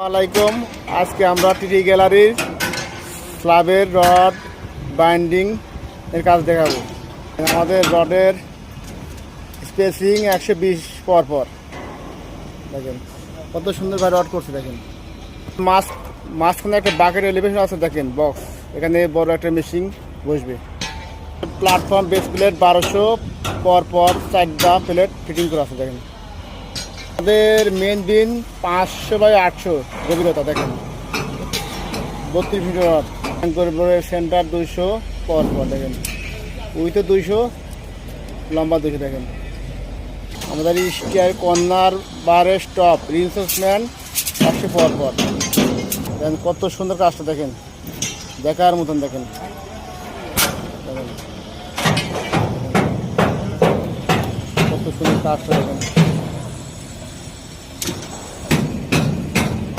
আসসালামাইকুম। আজকে আমরা টিটি গ্যালারির স্ল্যাবের রড বাইন্ডিং এর কাজ দেখাবো। আমাদের রডের স্পেসিং 120 পর দেখেন কত সুন্দরভাবে রড করছে। দেখেন মাঝখানে একটা বাকেট এলিভেশন আছে, দেখেন বক্স, এখানে বড় একটা মেশিন বসবে। প্ল্যাটফর্ম বেস প্লেট 1200 পর 4টা প্লেট ফিটিং করা আছে। দেখেন আমাদের মেন বিন 500/800 গভীরতা, দেখেন 32 ফিট রড করে সেন্টার 200 পর দেখেন উইথে 200, লম্বা 200। দেখেন আমাদের স্টিয়ার কর্নার বারের স্টপ রিইনফোর্সমেন্ট 100 পর দেখেন কত সুন্দর কাজটা, দেখেন দেখার মতন। দেখেন কত সুন্দর কাজটা, দেখেন।